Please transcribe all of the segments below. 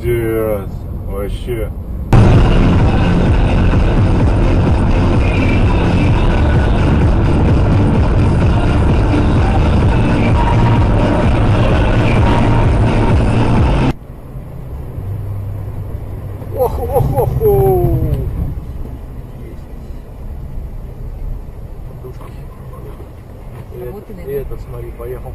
Пиздец. Вообще. Ох-ох-ох-ох. И этот, смотри, поехал.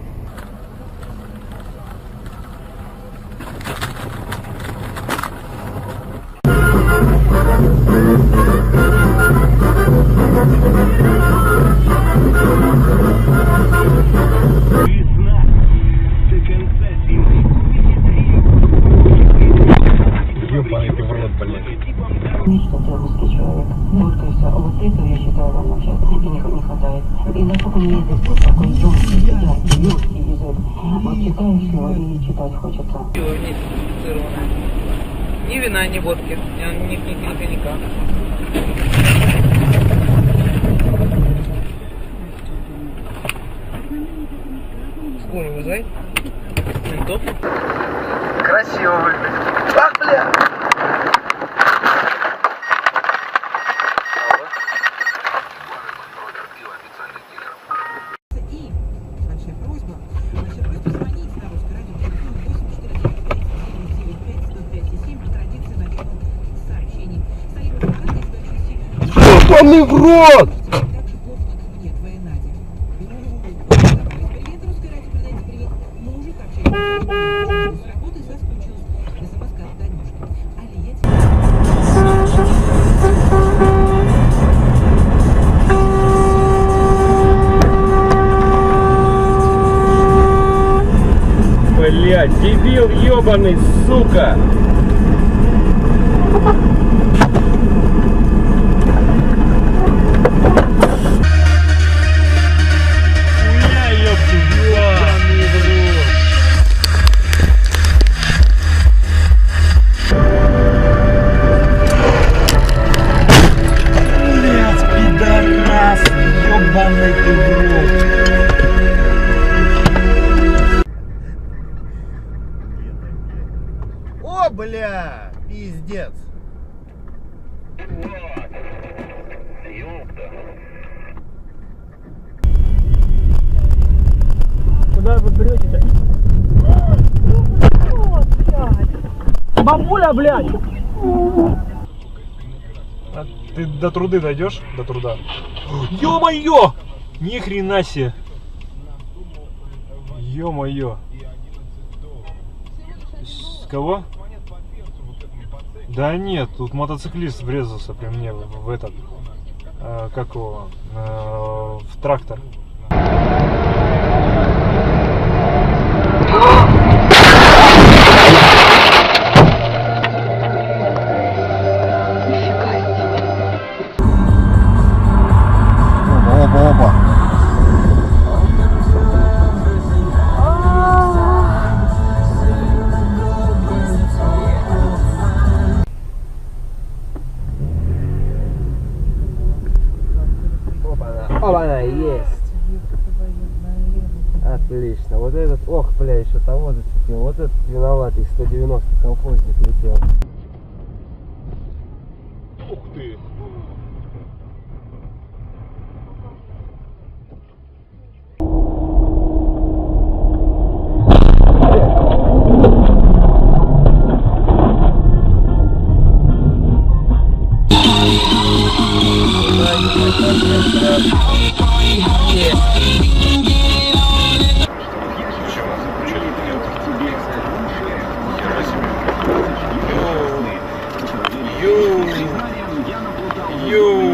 Ёбаный ты в рот, блядь. Что ты русский человек. Вот и все. Вот этого я считаю вам вообще не хватает. И насколько мне здесь такой емкий, легкий язык. Вот читаешь его и читать хочется. Ни вина, ни водки, ни коньяка. Скорую вызывай. Ментов. Красиво выглядит. Ах, бля! И большая просьба звонить на русское радио телефон 845-105-105-7 по традиции военных сообщений. Ёбаный в рот! Также плотно к мне, твоя Надя. Привет, русское радио, передайте привет мужу, как через с работы соскучилась. СМС от Танюшки. Али, я Блядь, дебил ёбаный, сука! Хуя, ёпты, ёбаный в рот! Блядь, пидорас, ёбаный ты в рот! О, бля, пиздец. Куда вы берете-то? Бабуля, блядь! А ты до труды дойдешь? До труда. Ё-моё! Ни хрена себе! Ё-моё! Кого? Да нет, тут мотоциклист врезался при мне в этот, как его, в трактор. Опа-опа. Опа-на, есть! Отлично, вот этот, ох, бля, еще того зацепил. Вот этот виноватый, 190 колхозник летел. Ух ты. Ю.